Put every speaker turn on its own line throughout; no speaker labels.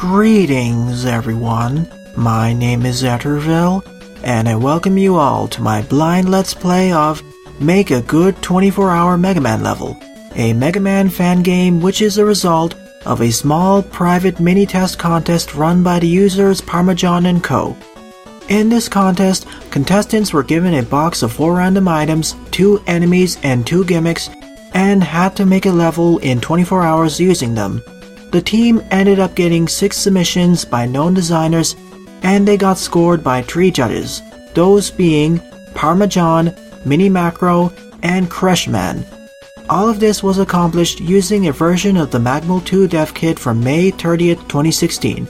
Greetings everyone, my name is Zetterville, and I welcome you all to my blind let's play of Make a Good 24-Hour Mega Man level, a Mega Man fan game which is a result of a small private mini-test contest run by the users ParmaJon and Co. In this contest, contestants were given a box of 4 random items, 2 enemies, and 2 gimmicks, and had to make a level in 24 hours using them. The team ended up getting 6 submissions by known designers, and they got scored by 3 judges, those being ParmaJon, MiniMacro, and Creshman. All of this was accomplished using a version of the MaGMML 2 devkit from May 30th, 2016.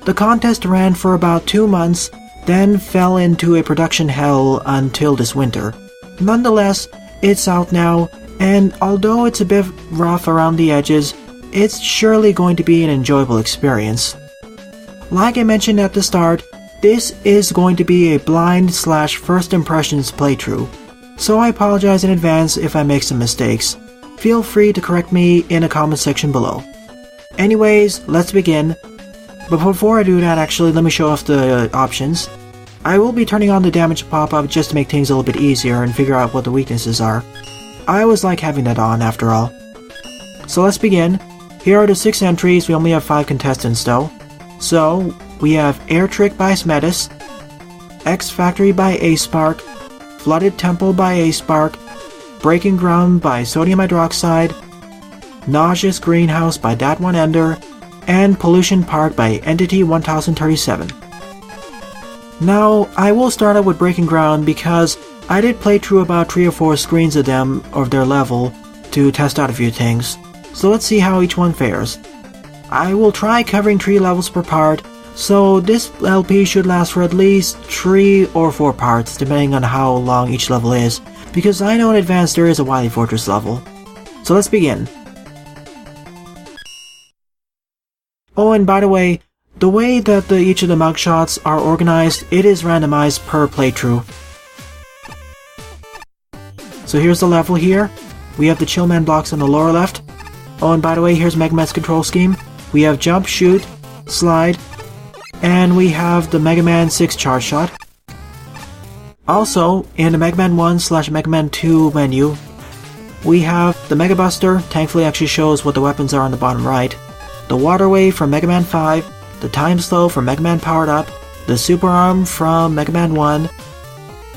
The contest ran for about 2 months, then fell into a production hell until this winter. Nonetheless, it's out now, and although it's a bit rough around the edges, it's surely going to be an enjoyable experience. Like I mentioned at the start, this is going to be a blind/first impressions playthrough, so I apologize in advance if I make some mistakes. Feel free to correct me in the comment section below. Anyways, let's begin. But before I do that, actually, let me show off the options. I will be turning on the damage pop-up just to make things a little bit easier and figure out what the weaknesses are. I always like having that on, after all. So let's begin. Here are the 6 entries. We only have 5 contestants though. So, we have Air Trick by Smetis, X Factory by A-Spark, Flooded Temple by A-Spark, Breaking Ground by Sodium Hydroxide, Nauseous Greenhouse by ThatOneEnder, and Pollution Park by Entity 1037. Now, I will start out with Breaking Ground because I did play through about 3 or 4 screens of them, of their level, to test out a few things. So let's see how each one fares. I will try covering 3 levels per part, so this LP should last for at least 3 or 4 parts, depending on how long each level is, because I know in advance there is a Wily Fortress level. So let's begin. Oh, and by the way that each of the mugshots are organized, it is randomized per playthrough. So here's the level here. We have the Chillman blocks on the lower left. Oh, and by the way, here's MegaMan's control scheme. We have jump, shoot, slide, and we have the Mega Man 6 charge shot. Also, in the Mega Man 1/Mega Man 2 menu, we have the Mega Buster, thankfully actually shows what the weapons are on the bottom right, the Water Wave from Mega Man 5, the Time Slow from Mega Man Powered Up, the Super Arm from Mega Man 1,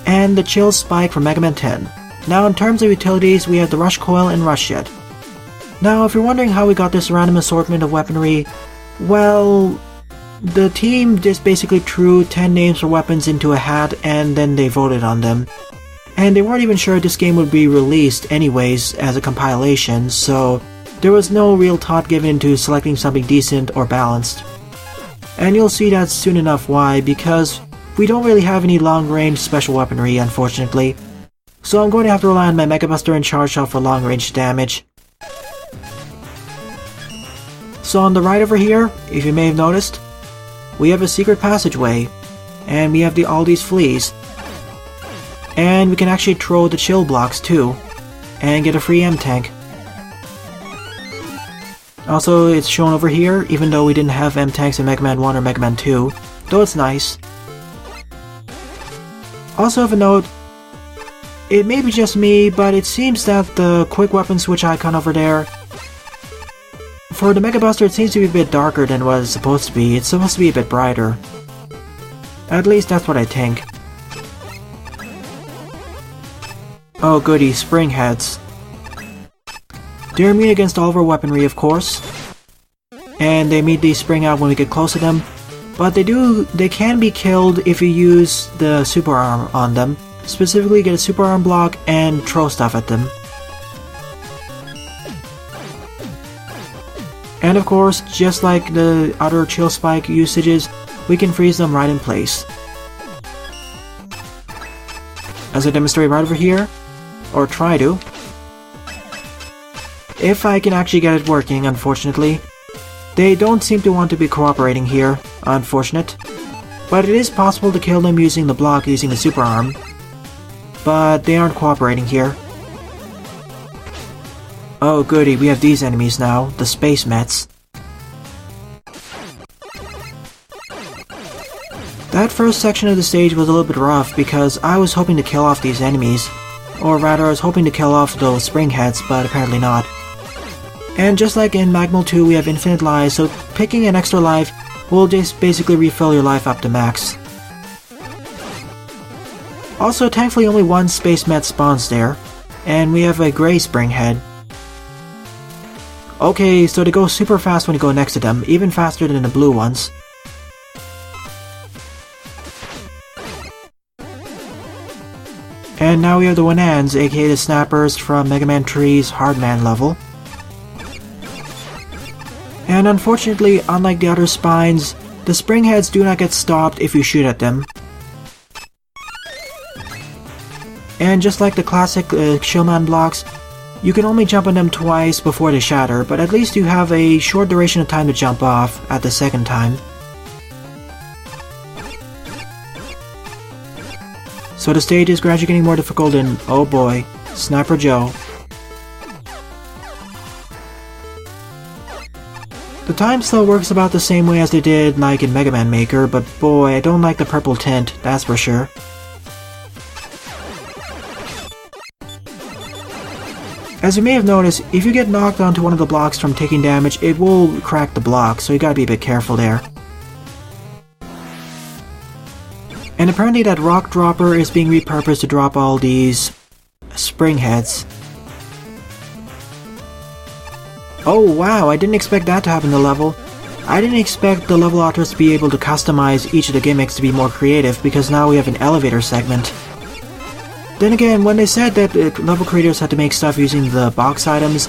and the Chill Spike from Mega Man 10. Now in terms of utilities, we have the Rush Coil and Rush Jet. Now if you're wondering how we got this random assortment of weaponry, well, the team just basically threw 10 names for weapons into a hat and then they voted on them. And they weren't even sure this game would be released anyways as a compilation, so there was no real thought given into selecting something decent or balanced. And you'll see that soon enough why, because we don't really have any long-range special weaponry, unfortunately. So I'm going to have to rely on my Mega Buster and Charge Shot for long-range damage. So on the right over here, if you may have noticed, we have a secret passageway, and we have all these fleas. And we can actually throw the chill blocks too, and get a free M-Tank. Also, it's shown over here, even though we didn't have M-Tanks in Mega Man 1 or Mega Man 2, though it's nice. Also of a note, it may be just me, but it seems that the quick weapon switch icon over there, for the Mega Buster, it seems to be a bit darker than what it's supposed to be. It's supposed to be a bit brighter. At least that's what I think. Oh goody, spring heads. They're immune against all of our weaponry, of course. And they immediately spring out when we get close to them. But they can be killed if you use the Super Arm on them. Specifically get a Super Arm block and throw stuff at them. And of course, just like the other Chill Spike usages, we can freeze them right in place. As I demonstrate right over here, or try to. If I can actually get it working, unfortunately. They don't seem to want to be cooperating here, unfortunate. But it is possible to kill them using the block using the Super Arm. But they aren't cooperating here. Oh goody, we have these enemies now, the Space Mets. That first section of the stage was a little bit rough because I was hoping to kill off these enemies. Or rather, I was hoping to kill off those spring heads, but apparently not. And just like in MaGMML 2, we have infinite lives, so picking an extra life will just basically refill your life up to max. Also, thankfully only one space met spawns there, and we have a grey spring head. Okay, so they go super fast when you go next to them, even faster than the blue ones. And now we have the Wanans, aka the Snappers from Mega Man 3's Hardman level. And unfortunately, unlike the other spines, the spring heads do not get stopped if you shoot at them. And just like the classic Showman blocks, you can only jump on them twice before they shatter, but at least you have a short duration of time to jump off at the second time. So the stage is gradually getting more difficult and, oh boy, Sniper Joe. The time still works about the same way as they did like in Mega Man Maker, but boy, I don't like the purple tint, that's for sure. As you may have noticed, if you get knocked onto one of the blocks from taking damage, it will crack the block, so you gotta be a bit careful there. And apparently that rock dropper is being repurposed to drop all these spring heads. Oh wow, I didn't expect that to happen in the level. I didn't expect the level authors to be able to customize each of the gimmicks to be more creative, because now we have an elevator segment. Then again, when they said that level creators had to make stuff using the box items,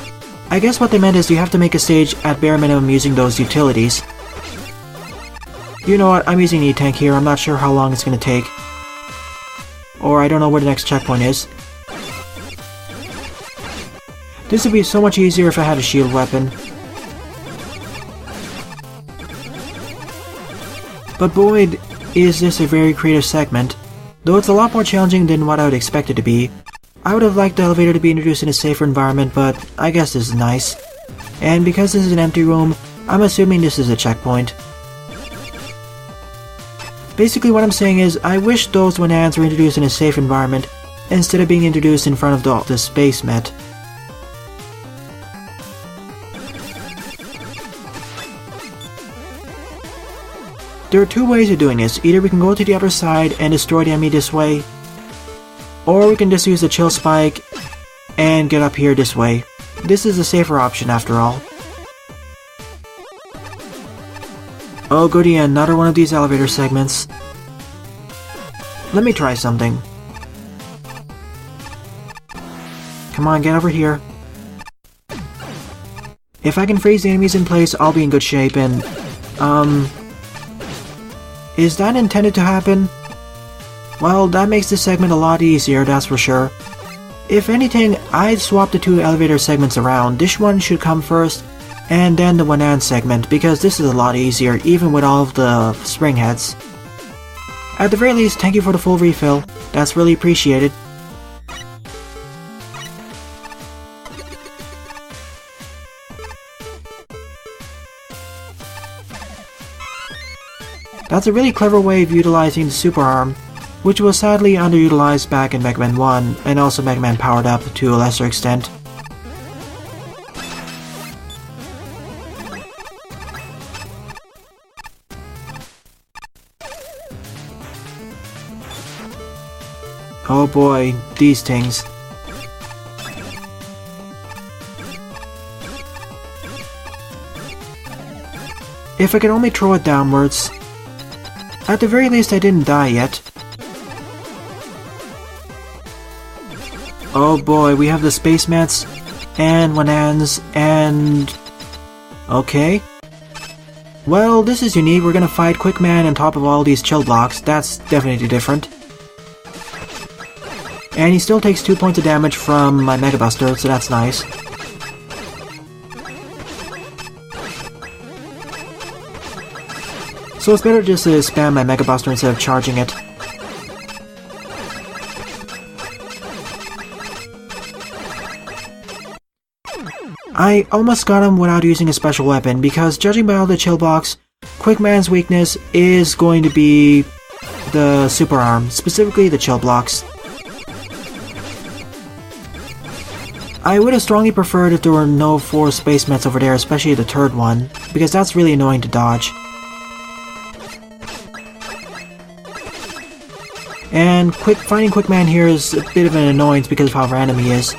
I guess what they meant is you have to make a stage at bare minimum using those utilities. You know what, I'm using E-Tank here, I'm not sure how long it's gonna take. Or I don't know where the next checkpoint is. This would be so much easier if I had a shield weapon. But boy, is this a very creative segment. Though it's a lot more challenging than what I would expect it to be. I would have liked the elevator to be introduced in a safer environment, but I guess this is nice. And because this is an empty room, I'm assuming this is a checkpoint. Basically what I'm saying is, I wish those Wanans were introduced in a safe environment, instead of being introduced in front of the space met. There are two ways of doing this. Either we can go to the other side and destroy the enemy this way, or we can just use the chill spike and get up here this way. This is a safer option after all. Oh goody, another one of these elevator segments. Let me try something. Come on, get over here. If I can freeze the enemies in place, I'll be in good shape, and is that intended to happen? Well, that makes this segment a lot easier, that's for sure. If anything, I'd swap the two elevator segments around. This one should come first, and then the Wanan segment, because this is a lot easier, even with all of the spring heads. At the very least, thank you for the full refill. That's really appreciated. That's a really clever way of utilizing the super arm, which was sadly underutilized back in Mega Man 1, and also Mega Man Powered Up to a lesser extent. Oh boy, these things. If I could only throw it downwards. At the very least, I didn't die yet. Oh boy, we have the space mets, and Wanans, and... okay. Well, this is unique. We're gonna fight Quickman on top of all these chill blocks. That's definitely different. And he still takes 2 points of damage from my Mega Buster, so that's nice. So it's better just to spam my Mega Buster instead of charging it. I almost got him without using a special weapon, because judging by all the chill blocks, Quickman's weakness is going to be the super arm, specifically the chill blocks. I would have strongly preferred if there were no 4 space mets over there, especially the third one, because that's really annoying to dodge. And finding Quickman here is a bit of an annoyance because of how random he is.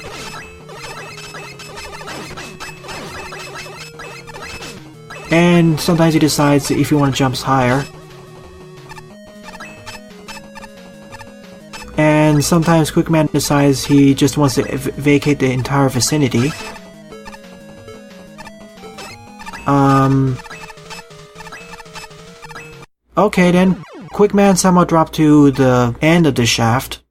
And sometimes he decides if he wants to jump higher. And sometimes Quickman decides he just wants to vacate the entire vicinity. Okay then, Quickman somehow dropped to the end of the shaft.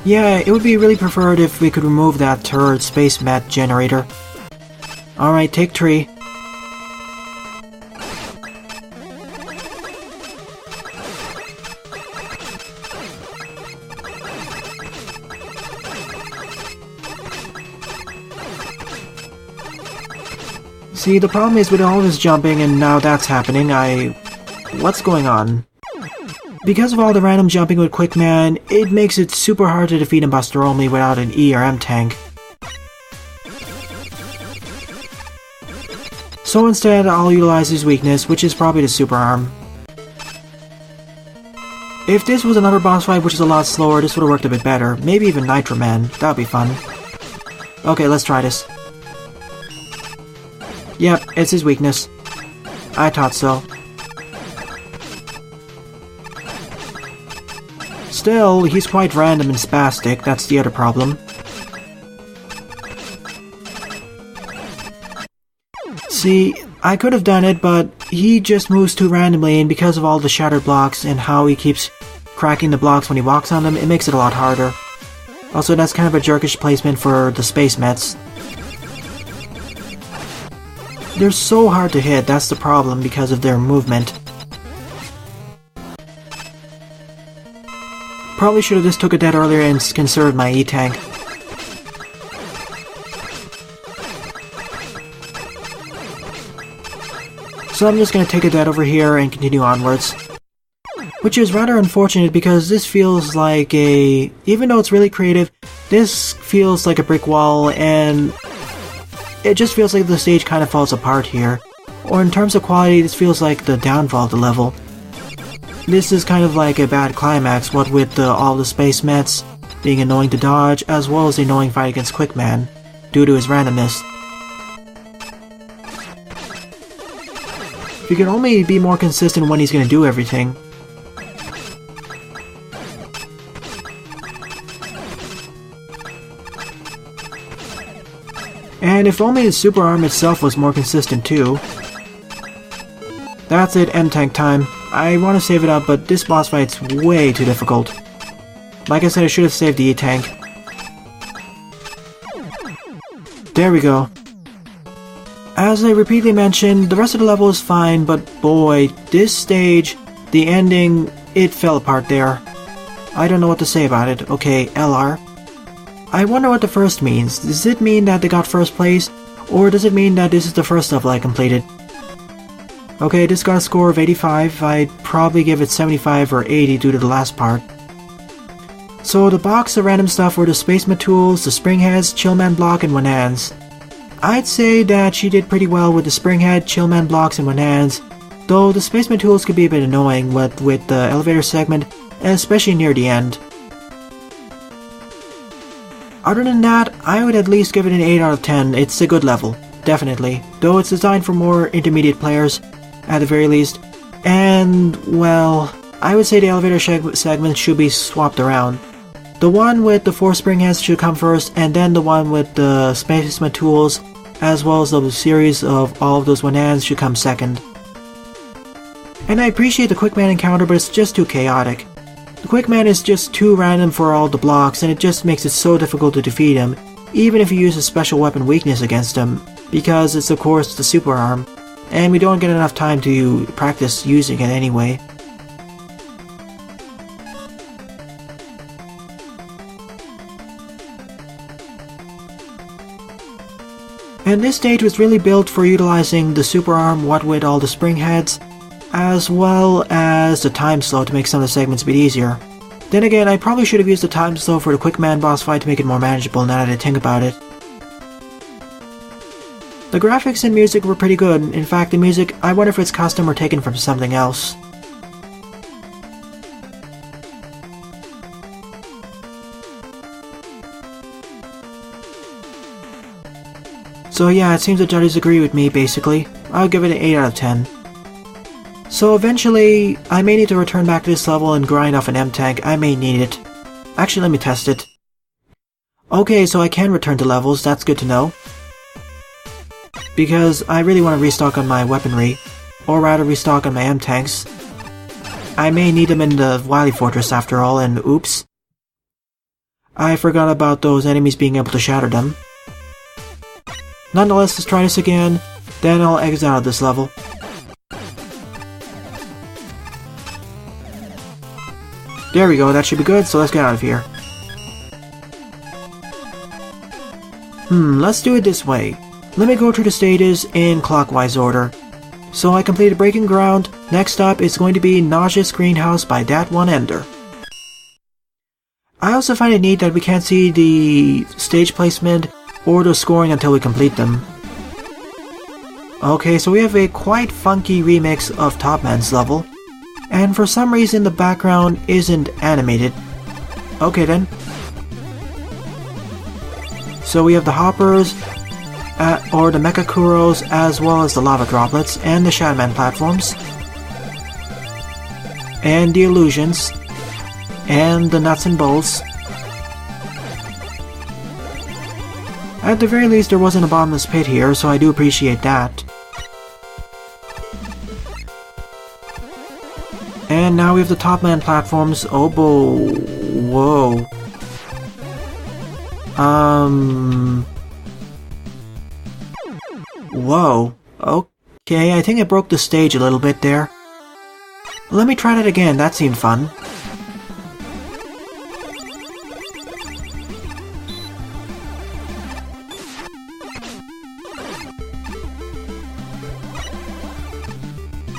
Yeah, it would be really preferred if we could remove that third space mat generator. Alright, take 3. See, the problem is with all this jumping and now that's happening, what's going on? Because of all the random jumping with Quickman, it makes it super hard to defeat him Buster only without an E or M tank. So instead, I'll utilize his weakness, which is probably the super arm. If this was another boss fight which is a lot slower, this would have worked a bit better. Maybe even Nitro Man, that would be fun. Okay, let's try this. Yep, it's his weakness. I thought so. Still, he's quite random and spastic, that's the other problem. See, I could have done it, but he just moves too randomly, and because of all the shattered blocks and how he keeps cracking the blocks when he walks on them, it makes it a lot harder. Also, that's kind of a jerkish placement for the space mets. They're so hard to hit, that's the problem because of their movement. Probably should have just took a death earlier and conserved my E-tank. So I'm just gonna take a death over here and continue onwards. Which is rather unfortunate because this feels like even though it's really creative, this feels like a brick wall and it just feels like the stage kind of falls apart here. Or in terms of quality, this feels like the downfall of the level. This is kind of like a bad climax, what with all the space mets being annoying to dodge, as well as the annoying fight against Quickman, due to his randomness. If he could only be more consistent when he's gonna do everything. And if only his super arm itself was more consistent too. That's it, M-tank time. I want to save it up, but this boss fight's way too difficult. Like I said, I should have saved the E-tank. There we go. As I repeatedly mentioned, the rest of the level is fine, but boy, this stage, the ending, it fell apart there. I don't know what to say about it. Okay, LR. I wonder what the first means. Does it mean that they got first place? Or does it mean that this is the first level I completed? Okay, this got a score of 85. I'd probably give it 75 or 80 due to the last part. So the box of random stuff were the Spaceman tools, the Springheads, Chillman block, and Wanans. I'd say that she did pretty well with the Springhead, Chillman blocks, and Wanans, though the Spaceman tools could be a bit annoying with the elevator segment, and especially near the end. Other than that, I would at least give it an 8 out of 10. It's a good level, definitely, though it's designed for more intermediate players, at the very least, and, well, I would say the elevator segments should be swapped around. The one with the 4 Springheads should come first, and then the one with the Spaceman tools, as well as the series of all of those Wanans should come second. And I appreciate the Quickman encounter, but it's just too chaotic. The Quickman is just too random for all the blocks, and it just makes it so difficult to defeat him, even if you use a special weapon weakness against him, because it's of course the super arm, and we don't get enough time to practice using it anyway. And this stage was really built for utilizing the super arm, what with all the spring heads, as well as the time slow to make some of the segments a bit easier. Then again, I probably should have used the time slow for the quick man boss fight to make it more manageable now that I think about it. The graphics and music were pretty good. In fact, the music, I wonder if it's custom or taken from something else. So yeah, it seems the judges agree with me, basically. I'll give it an 8 out of 10. So eventually, I may need to return back to this level and grind off an M-Tank. I may need it. Actually, let me test it. Okay, so I can return to levels, that's good to know. Because I really want to restock on my weaponry, or rather restock on my M-Tanks. I may need them in the Wily Fortress after all, and oops. I forgot about those enemies being able to shatter them. Nonetheless, let's try this again, then I'll exit out of this level. There we go, that should be good, so let's get out of here. Let's do it this way. Let me go through the stages in clockwise order. So I completed Breaking Ground, next up is going to be Nauseous Greenhouse by ThatOneEnder. I also find it neat that we can't see the stage placement or the scoring until we complete them. Okay, so we have a quite funky remix of Top Man's level, and for some reason the background isn't animated. Okay then. So we have the hoppers, or the mecha kuros, as well as the lava droplets, and the Shadowman platforms, and the illusions, and the nuts and bolts. At the very least, there wasn't a bottomless pit here, so I do appreciate that. And now we have the Top Man platforms. Oh boy. Whoa. Whoa. Okay, I think I broke the stage a little bit there. Let me try that again, that seemed fun.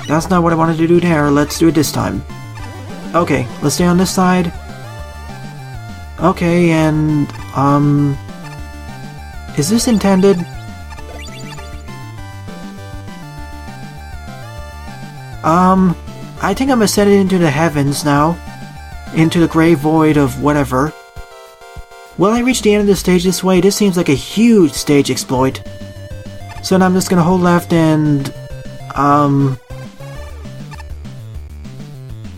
That's not what I wanted to do there, let's do it this time. Okay, let's stay on this side. Okay, and, is this intended? I think I'm ascended into the heavens now. Into the grey void of whatever. Will I reach the end of the stage this way? This seems like a huge stage exploit. So now I'm just gonna hold left and,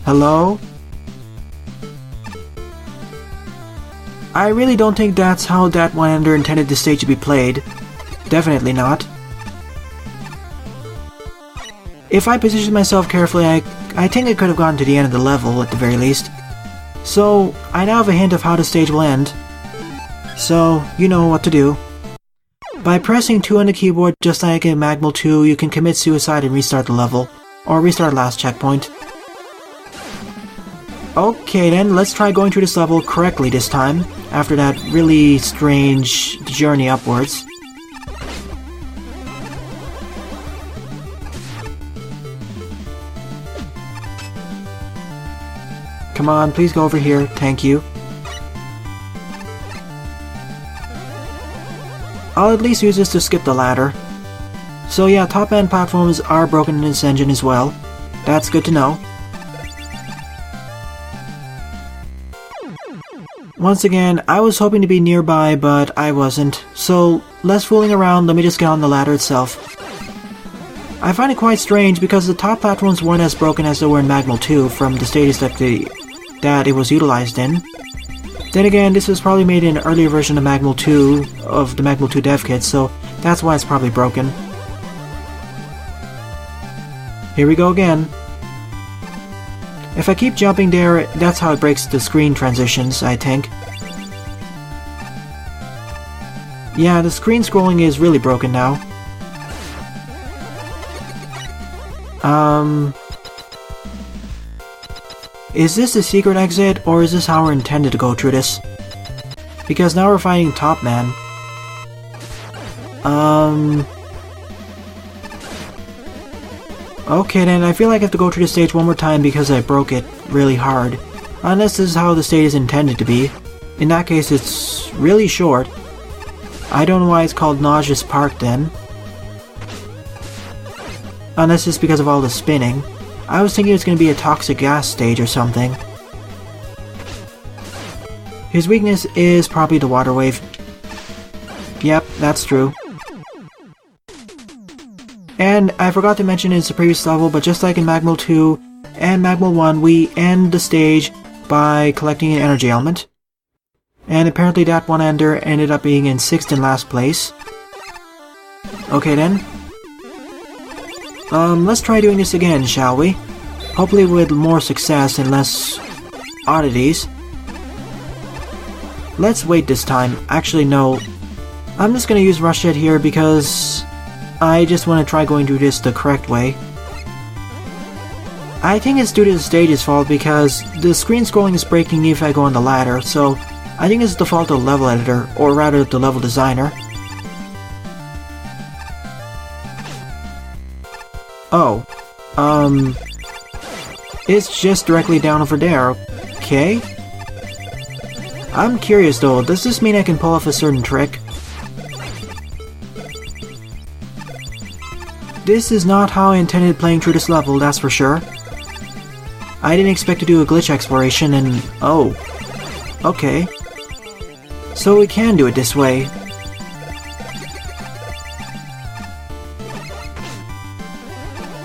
hello? I really don't think that's how ThatOneEnder intended this stage to be played. Definitely not. If I positioned myself carefully, I think I could have gotten to the end of the level, at the very least. So, I now have a hint of how the stage will end. So, you know what to do. By pressing 2 on the keyboard, just like in MaGMML 2, you can commit suicide and restart the level. Or restart last checkpoint. Okay then, let's try going through this level correctly this time, after that really strange journey upwards. Come on, please go over here, thank you. I'll at least use this to skip the ladder. So yeah, Top Man platforms are broken in this engine as well. That's good to know. Once again, I was hoping to be nearby, but I wasn't. So, less fooling around, let me just get on the ladder itself. I find it quite strange because the top platforms weren't as broken as they were in MaGMML 2 from the stages that it was utilized in. Then again, this was probably made in an earlier version of MaGMML 2, of the MaGMML 2 dev kit, so that's why it's probably broken. Here we go again. If I keep jumping there, that's how it breaks the screen transitions, I think. Yeah, the screen scrolling is really broken now. Is this the secret exit, or is this how we're intended to go through this? Because now we're fighting Top Man. Okay then, I feel like I have to go through the stage one more time because I broke it really hard. Unless this is how the stage is intended to be. In that case, it's really short. I don't know why it's called Nauseous Park then. Unless it's because of all the spinning. I was thinking it was going to be a toxic gas stage or something. His weakness is probably the water wave. Yep, that's true. And I forgot to mention in the previous level, but just like in MaGMML 2 and MaGMML 1, we end the stage by collecting an energy element. And apparently ThatOneEnder ended up being in 6th and last place. Okay then. Let's try doing this again, shall we? Hopefully with more success and less oddities. Let's wait this time. Actually, no. I'm just gonna use Rush It here because I just want to try going through this the correct way. I think it's due to the stage's fault because the screen scrolling is breaking if I go on the ladder, so I think it's the fault of the level editor, or rather the level designer. Oh. It's just directly down over there, okay? I'm curious though, does this mean I can pull off a certain trick? This is not how I intended playing through this level, that's for sure. I didn't expect to do a glitch exploration and... oh. Okay. So we can do it this way.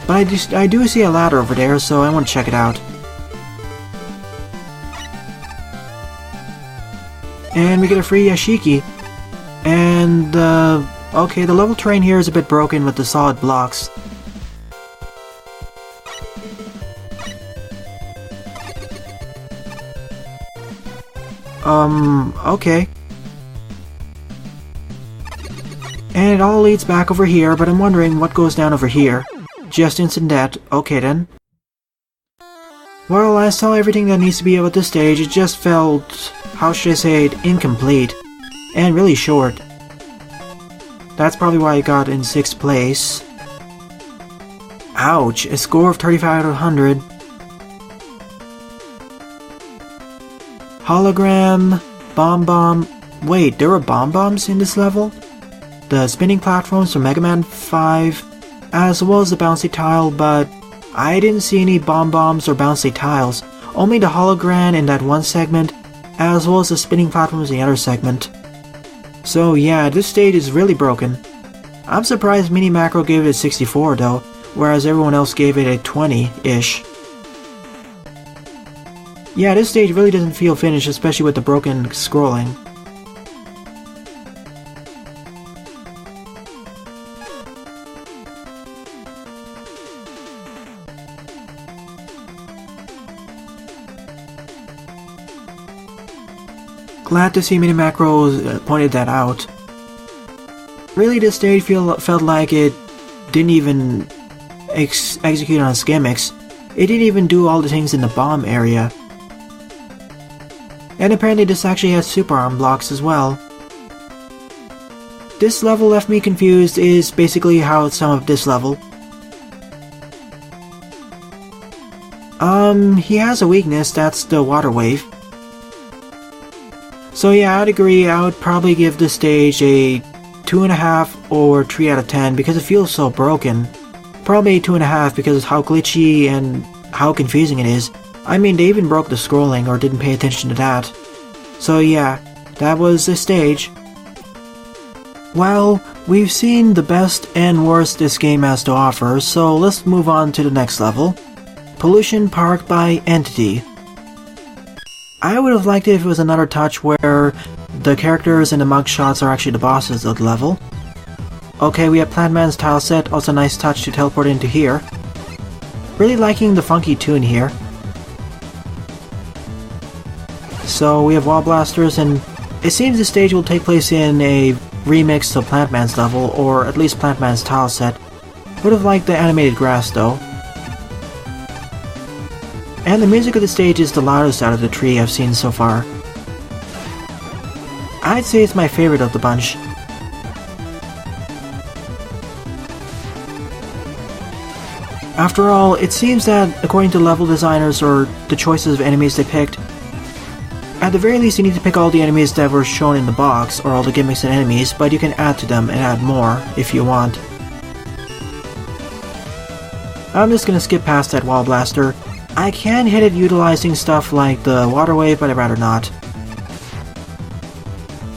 But I do see a ladder over there, so I want to check it out. And we get a free Yashiki. And, okay, the level terrain here is a bit broken with the solid blocks. Okay. And it all leads back over here, but I'm wondering what goes down over here. Just instant death. Okay then. Well, I saw everything that needs to be about this stage. It just felt, how should I say it, incomplete. And really short. That's probably why I got in 6th place. Ouch, a score of 35 out of 100. Hologram, bomb. Wait, there were bombs in this level? The spinning platforms from Mega Man 5, as well as the bouncy tile, but I didn't see any bombs or bouncy tiles. Only the hologram in that one segment, as well as the spinning platforms in the other segment. So yeah, this stage is really broken. I'm surprised MiniMacro gave it a 64 though, whereas everyone else gave it a 20-ish. Yeah, this stage really doesn't feel finished, especially with the broken scrolling. Glad to see MiniMacro pointed that out. Really, this stage felt like it didn't even execute on its gimmicks. It didn't even do all the things in the bomb area. And apparently this actually has super arm blocks as well. This level left me confused is basically how it's some of this level. He has a weakness, that's the water wave. So yeah, I'd agree, I would probably give this stage a 2.5 or 3 out of 10 because it feels so broken. Probably 2.5 because of how glitchy and how confusing it is. I mean, they even broke the scrolling or didn't pay attention to that. So yeah, that was the stage. Well, we've seen the best and worst this game has to offer, so let's move on to the next level. Pollution Park by Entity. I would have liked it if it was another touch where the characters and the mugshots are actually the bosses of the level. Okay, we have PlantMan's tile set, also a nice touch to teleport into here. Really liking the funky tune here. So we have wall blasters, and it seems the stage will take place in a remix of PlantMan's level, or at least PlantMan's tile set. Would have liked the animated grass though. And the music of the stage is the loudest out of the three I've seen so far. I'd say it's my favorite of the bunch. After all, it seems that, according to level designers or the choices of enemies they picked, at the very least you need to pick all the enemies that were shown in the box, or all the gimmicks and enemies, but you can add to them and add more if you want. I'm just gonna skip past that wall blaster. I can hit it utilizing stuff like the water wave, but I'd rather not.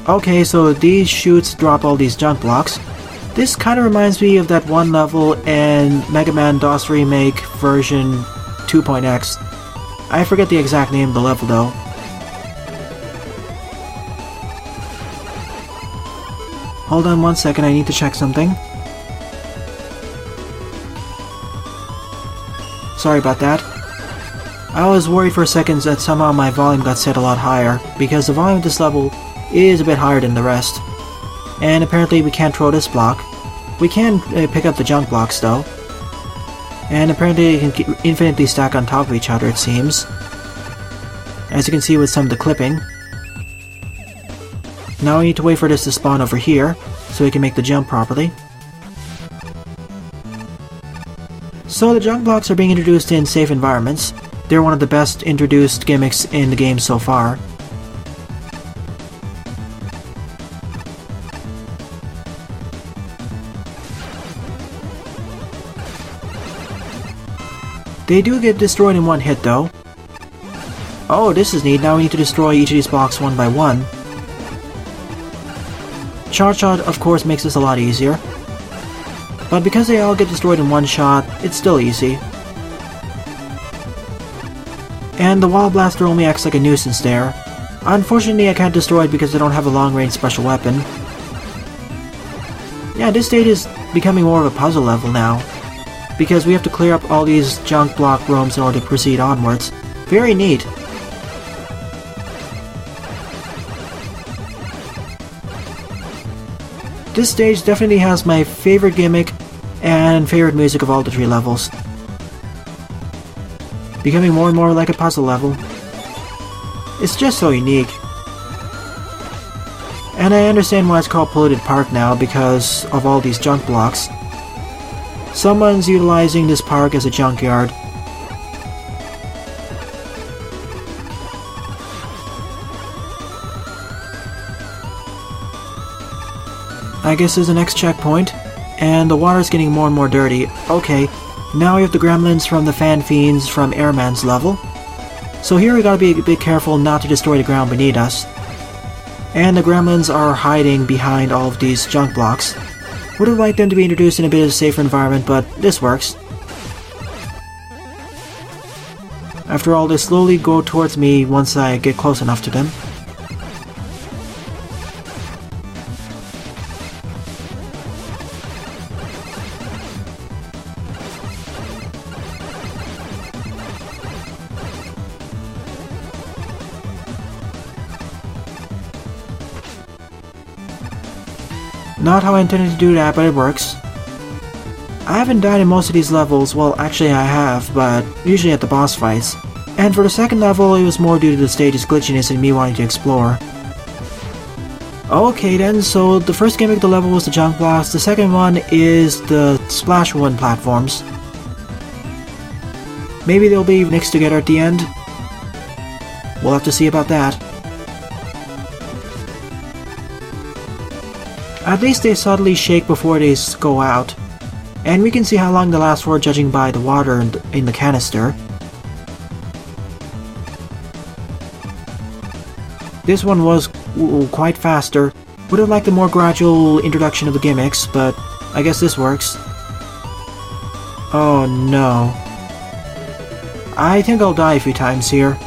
Okay, so these chutes drop all these junk blocks. This kinda reminds me of that one level in Mega Man DOS Remake version 2.x. I forget the exact name of the level though. Hold on one second, I need to check something. Sorry about that. I was worried for a second that somehow my volume got set a lot higher, because the volume of this level is a bit higher than the rest. And apparently we can't throw this block. We can pick up the junk blocks though. And apparently they can infinitely stack on top of each other, it seems. As you can see with some of the clipping. Now we need to wait for this to spawn over here, so we can make the jump properly. So the junk blocks are being introduced in safe environments. They're one of the best introduced gimmicks in the game so far. They do get destroyed in one hit though. Oh, this is neat. Now we need to destroy each of these blocks one by one. Charge Shot, of course, makes this a lot easier. But because they all get destroyed in one shot, it's still easy. And the Wall Blaster only acts like a nuisance there. Unfortunately, I can't destroy it because I don't have a long-range special weapon. Yeah, this stage is becoming more of a puzzle level now, because we have to clear up all these junk block rooms in order to proceed onwards. Very neat. This stage definitely has my favorite gimmick and favorite music of all the 3 levels. Becoming more and more like a puzzle level. It's just so unique. And I understand why it's called Polluted Park now, because of all these junk blocks. Someone's utilizing this park as a junkyard. I guess this is the next checkpoint, and the water's getting more and more dirty. Okay, now we have the gremlins from the Fan Fiends from Airman's level. So here we gotta be a bit careful not to destroy the ground beneath us. And the gremlins are hiding behind all of these junk blocks. Would have liked them to be introduced in a bit of a safer environment, but this works. After all, they slowly go towards me once I get close enough to them. Not how I intended to do that, but it works. I haven't died in most of these levels. Well, actually I have, but usually at the boss fights. And for the second level, it was more due to the stage's glitchiness and me wanting to explore. Okay then, so the first gimmick of the level was the junk blocks, the second one is the Splash One platforms. Maybe they'll be mixed together at the end. We'll have to see about that. At least they subtly shake before they go out, and we can see how long they last for judging by the water in the canister. This one was quite faster. Would have liked a more gradual introduction of the gimmicks, but I guess this works. Oh no. I think I'll die a few times here.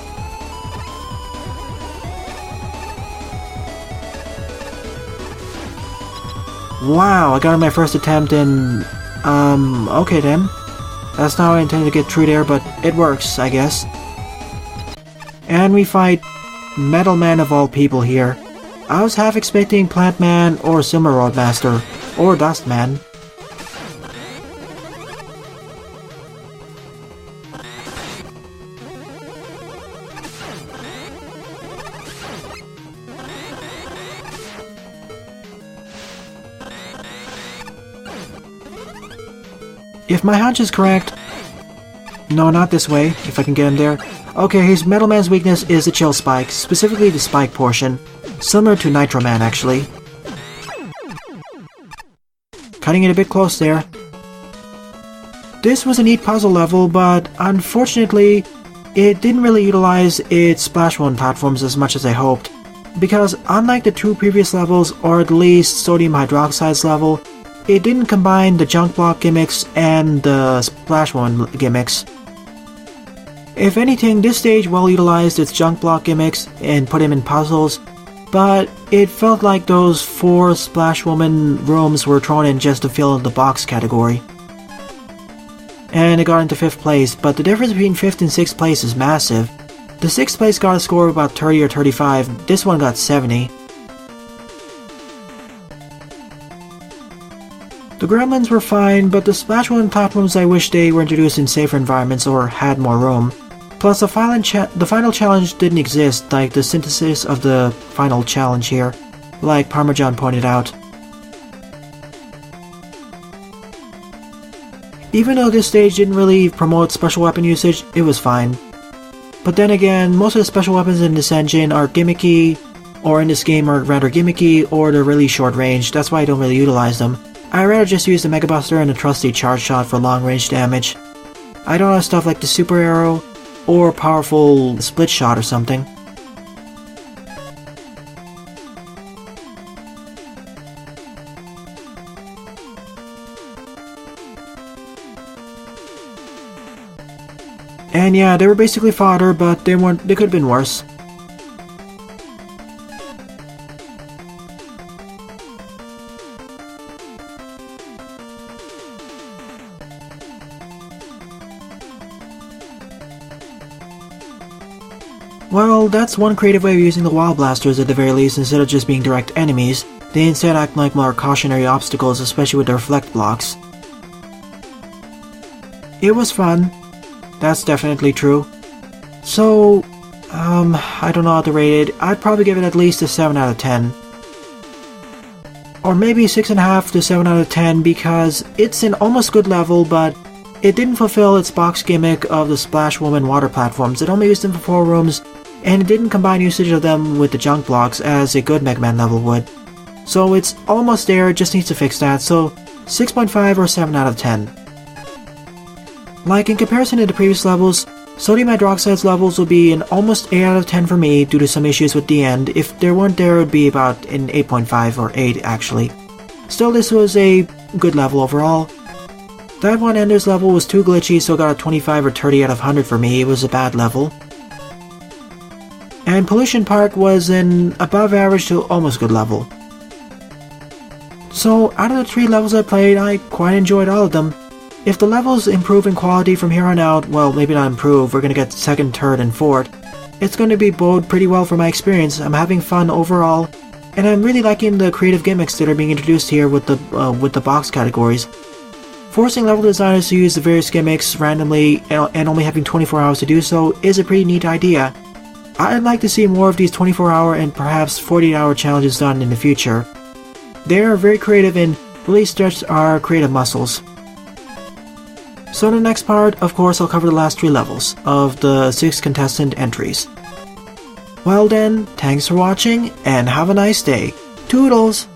Wow, I got it on my first attempt and... okay then. That's not how I intended to get through there, but it works, I guess. And we fight Metal Man of all people here. I was half expecting Plant Man or Silver Road Master, or Dust Man. If my hunch is correct, No, not this way, if I can get him there. Okay, his Metal Man's weakness is the Chill Spike, specifically the spike portion. Similar to Nitro Man, actually. Cutting it a bit close there. This was a neat puzzle level, but unfortunately, it didn't really utilize its Splash 1 platforms as much as I hoped. Because unlike the 2 previous levels, or at least Sodium Hydroxide's level, it didn't combine the Junk Block gimmicks and the Splash 1 gimmicks. If anything, this stage well utilized its Junk Block gimmicks and put him in puzzles, but it felt like those 4 Splash Woman rooms were thrown in just to fill the box category. And it got into 5th place, but the difference between 5th and 6th place is massive. The 6th place got a score of about 30 or 35, this one got 70. The gremlins were fine, but the Splash 1 platforms I wish they were introduced in safer environments or had more room. Plus the final challenge didn't exist, like the synthesis of the final challenge here, like ParmaJon pointed out. Even though this stage didn't really promote special weapon usage, it was fine. But then again, most of the special weapons in this engine are gimmicky, or in this game are rather gimmicky, or they're really short range, that's why I don't really utilize them. I'd rather just use the Mega Buster and the trusty Charge Shot for long range damage. I don't have stuff like the Super Arrow, or powerful Split Shot or something. And yeah, they were basically fodder, but they could have been worse. Well, that's one creative way of using the Wild Blasters at the very least. Instead of just being direct enemies, they instead act like more cautionary obstacles, especially with the reflect blocks. It was fun. That's definitely true. So, I don't know how to rate it. I'd probably give it at least a 7 out of 10. Or maybe 6.5 to 7 out of 10 because it's an almost good level, but it didn't fulfill its box gimmick of the Splash Woman water platforms. It only used them for 4 rooms, and it didn't combine usage of them with the junk blocks as a good Mega Man level would. So it's almost there, it just needs to fix that, so 6.5 or 7 out of 10. Like in comparison to the previous levels, Sodium Hydroxide's levels will be an almost 8 out of 10 for me due to some issues with the end. If there weren't there, it would be about an 8.5 or 8 actually. Still, this was a good level overall. ThatOneEnder's level was too glitchy, so it got a 25 or 30 out of 100 for me. It was a bad level. And Pollution Park was an above average to almost good level. So out of the 3 levels I played, I quite enjoyed all of them. If the levels improve in quality from here on out, well, maybe not improve, we're gonna get 2nd, 3rd, and 4th. It's gonna be bode pretty well for my experience. I'm having fun overall, and I'm really liking the creative gimmicks that are being introduced here with the box categories. Forcing level designers to use the various gimmicks randomly and only having 24 hours to do so is a pretty neat idea. I'd like to see more of these 24-hour and perhaps 48-hour challenges done in the future. They are very creative and really stretch our creative muscles. So in the next part, of course, I'll cover the last 3 levels of the 6 contestant entries. Well then, thanks for watching and have a nice day. Toodles!